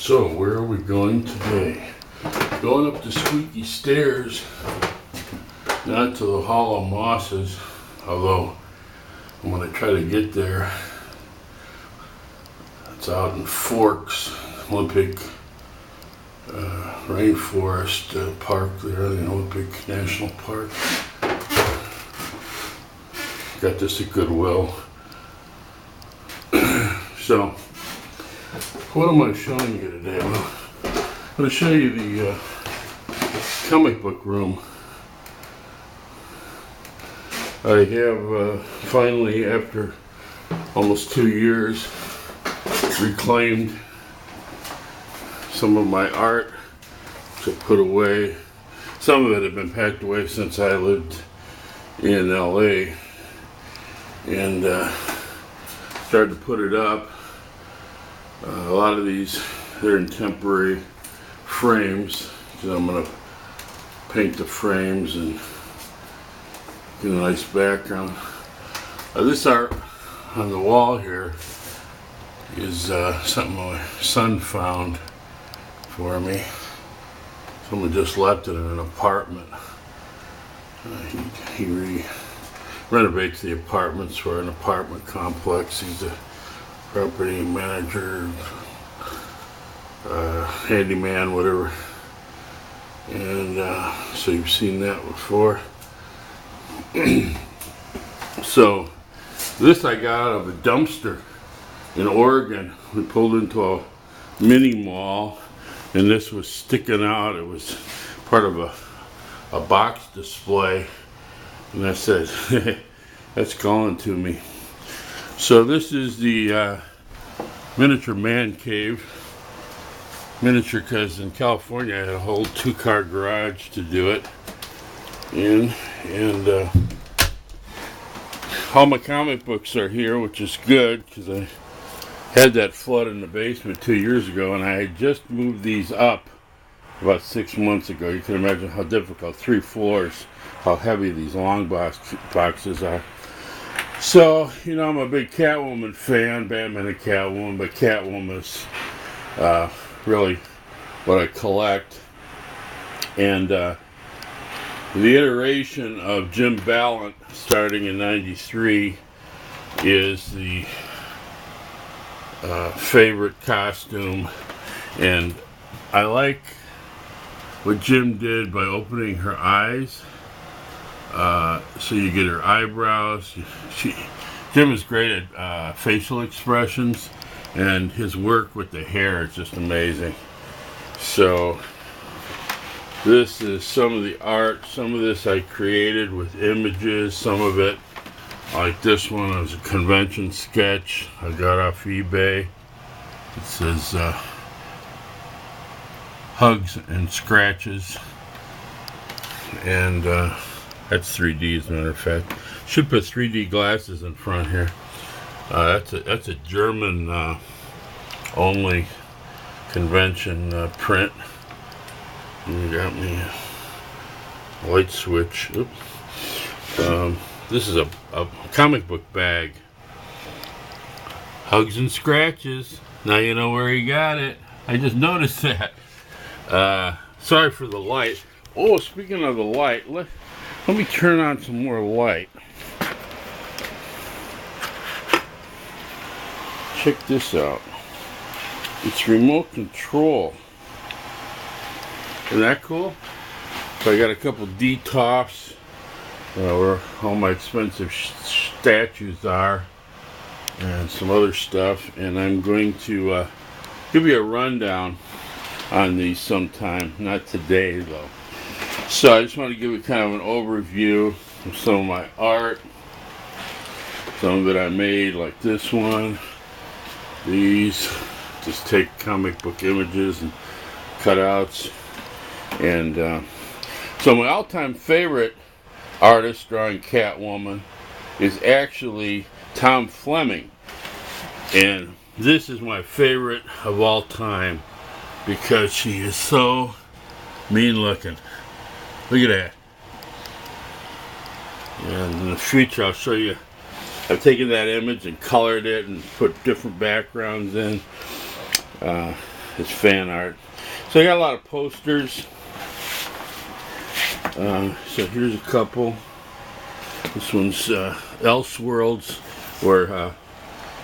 So, where are we going today? Going up the squeaky stairs, not to the Hall of Mosses, although I'm going to try to get there. It's out in Forks, Olympic Rainforest Park there, the Olympic National Park. Got this at Goodwill. So, what am I showing you today? Well, I'm going to show you the comic book room. I have finally, after almost 2 years, reclaimed some of my art, which I put away. Some of it had been packed away since I lived in LA, and started to put it up. A lot of these, they're in temporary frames, because I'm going to paint the frames and get a nice background. This art on the wall here is something my son found for me. Someone just left it in an apartment. He renovates the apartments for an apartment complex. He's a property manager, handyman, whatever. And so you've seen that before. So this I got out of a dumpster in Oregon. We pulled into a mini mall and this was sticking out. It was part of a box display, and I said, that's calling to me. So this is the miniature man cave. Miniature because in California I had a whole 2-car garage to do it in, and all my comic books are here, which is good because I had that flood in the basement 2 years ago, and I had just moved these up about 6 months ago. You can imagine how difficult, 3 floors, how heavy these long boxes are. So, you know, I'm a big Catwoman fan, Batman and Catwoman, but Catwoman is really what I collect. And the iteration of Jim Balent starting in '93 is the favorite costume, and I like what Jim did by opening her eyes, so you get her eyebrows. Jim is great at facial expressions, and his work with the hair is just amazing. So this is some of the art. Some of this I created with images. Some of it, like this one, was a convention sketch I got off eBay. It says hugs and scratches, and that's 3D as a matter of fact. Should put 3D glasses in front here. That's a German only convention print. You got me a light switch. Oops. This is a comic book bag. Hugs and scratches. Now you know where he got it. I just noticed that. Sorry for the light. Oh, speaking of the light, let me turn on some more light. Check this out. It's remote control. Isn't that cool? So I got a couple D-tops where all my expensive statues are, and some other stuff, and I'm going to give you a rundown on these sometime, not today though. So I just want to give you kind of an overview of some of my art, some that I made, like this one. These just take comic book images and cutouts. And so my all-time favorite artist drawing Catwoman is actually Tom Fleming, and this is my favorite of all time because she is so mean looking. Look at that. And in the future I'll show you, I've taken that image and colored it and put different backgrounds in. his fan art. So I got a lot of posters. So here's a couple. This one's Elseworlds, where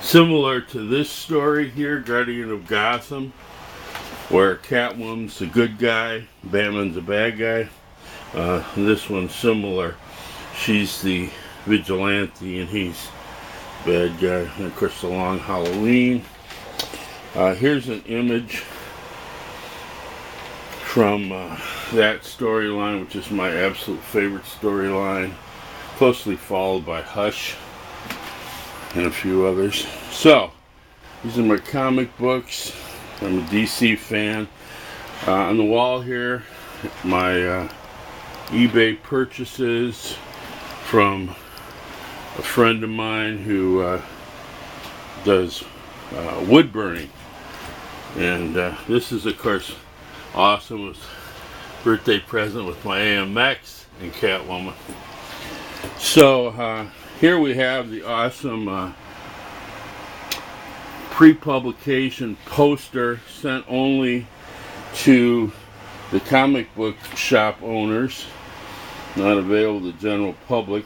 similar to this story here, Guardian of Gotham, where Catwoman's the good guy, Batman's the bad guy. This one's similar. She's the vigilante and he's the bad guy. And of course the Long Halloween. Here's an image from that storyline, which is my absolute favorite storyline, closely followed by Hush and a few others. So these are my comic books. I'm a DC fan. On the wall here, my eBay purchases from a friend of mine who does wood burning. And this is of course awesome. It was a birthday present with my AMX and Catwoman. So here we have the awesome pre-publication poster sent only to the comic book shop owners, not available to the general public.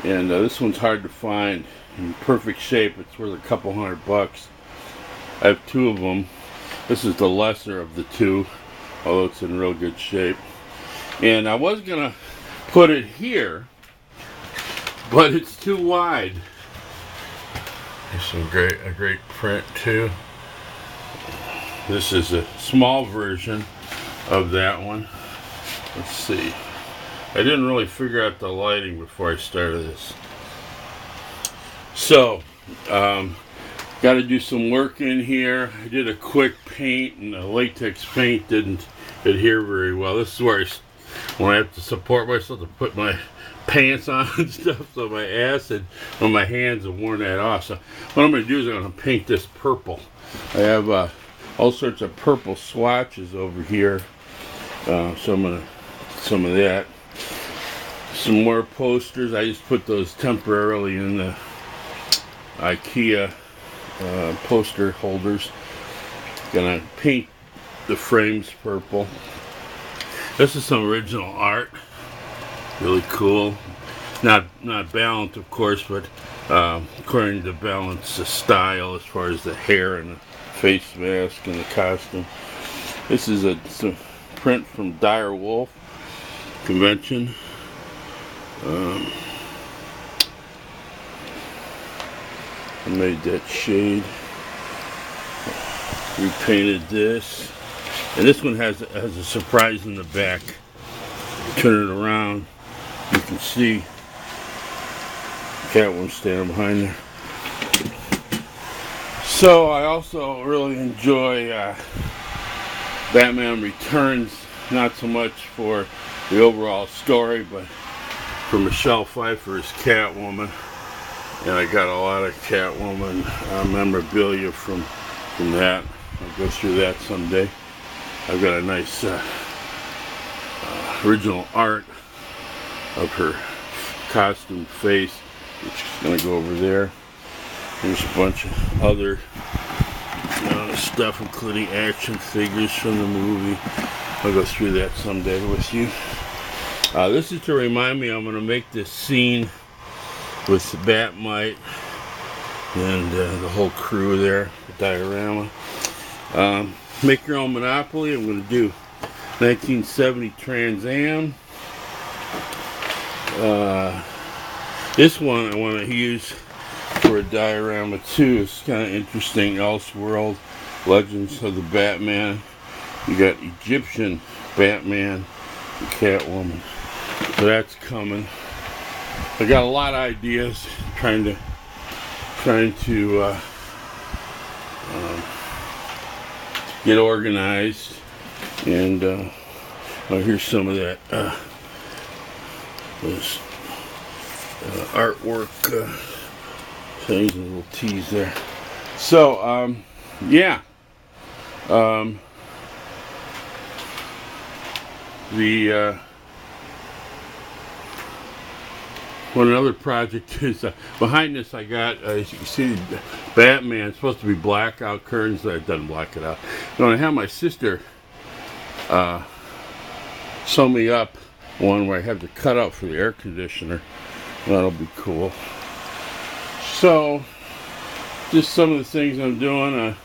And this one's hard to find in perfect shape. It's worth a couple $100. I have two of them. This is the lesser of the two, although it's in real good shape. And I was gonna put it here, but it's too wide. There's a great print too. This is a small version of that one. Let's see. I didn't really figure out the lighting before I started this. So, got to do some work in here. I did a quick paint, and the latex paint didn't adhere very well. This is where when I have to support myself to put my pants on and stuff, so my ass and my hands have worn that off. So what I'm going to do is I'm going to paint this purple. I have all sorts of purple swatches over here. So I'm going to some of that. Some more posters. I just put those temporarily in the IKEA poster holders. Gonna paint the frames purple. This is some original art. Really cool. Not Balent, of course, but according to Balent's style as far as the hair and the face mask and the costume. This is a print from Dire Wolf convention. I made that shade. Repainted this, and this one has a surprise in the back. Turn it around, you can see Catwoman standing behind there. So I also really enjoy Batman Returns, not so much for the overall story, but for Michelle Pfeiffer's Catwoman. And I got a lot of Catwoman memorabilia from that. I'll go through that someday. I've got a nice original art of her costume face, which is going to go over there. There's a bunch of other stuff, including action figures from the movie. I'll go through that someday with you. This is to remind me I'm going to make this scene with the Batmite and the whole crew there, the diorama. Make your own Monopoly. I'm going to do 1970 Trans Am. This one I want to use for a diorama too. It's kind of interesting. Elseworld, Legends of the Batman. You got Egyptian Batman and Catwoman. So that's coming. I got a lot of ideas. Trying to get organized, and here's some of that this artwork things, and a little tease there. So yeah, what another project is, behind this I got, as you can see, Batman. It's supposed to be blackout curtains. That doesn't black it out. I'm going to have my sister sew me up one where I have the cutout for the air conditioner. That'll be cool. So, just some of the things I'm doing. I'm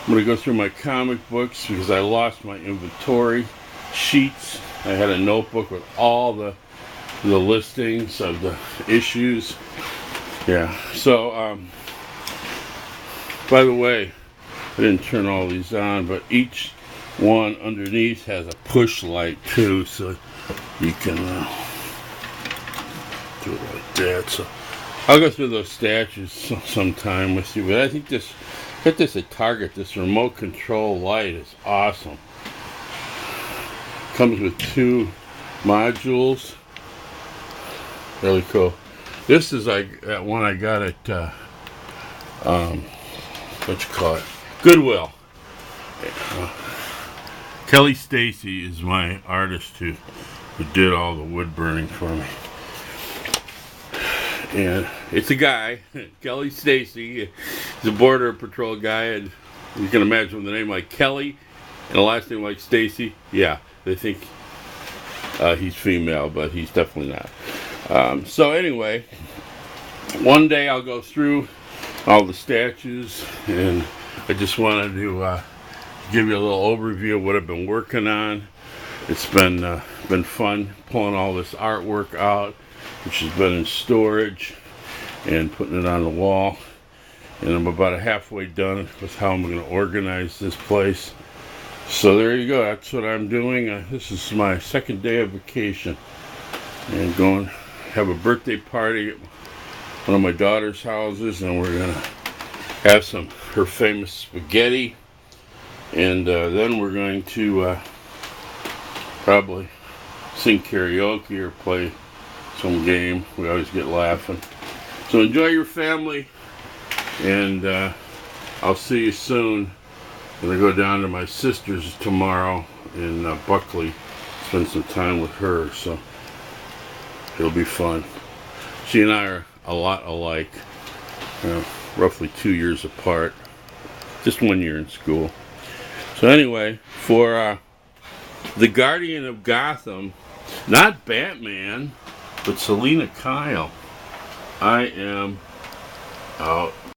going to go through my comic books because I lost my inventory sheets. I had a notebook with all the listings of the issues. Yeah, so by the way, I didn't turn all these on, but each one underneath has a push light too, so you can do it like that. So I'll go through those statues sometime with you, but I think got this at Target. This remote control light is awesome. Comes with 2 modules. Really cool. This is like that one I got at what you call it, Goodwill. Kelly Stacy is my artist who did all the wood burning for me. And it's a guy, Kelly Stacy. He's a border patrol guy, and you can imagine with a name like Kelly and a last name like Stacy. Yeah, they think he's female, but he's definitely not. So anyway, one day I'll go through all the statues, and I just wanted to give you a little overview of what I've been working on. It's been fun pulling all this artwork out, which has been in storage, and putting it on the wall. And I'm about halfway done with how I'm going to organize this place. So there you go. That's what I'm doing. This is my second day of vacation, and going have a birthday party at one of my daughter's houses, and we're gonna have her famous spaghetti, and then we're going to probably sing karaoke or play some game. We always get laughing. So enjoy your family, and I'll see you soon. I'm gonna go down to my sister's tomorrow in Buckley, spend some time with her, so it'll be fun. She and I are a lot alike, roughly 2 years apart, just 1 year in school. So anyway, for the Guardian of Gotham, not Batman, but Selina Kyle, I am out.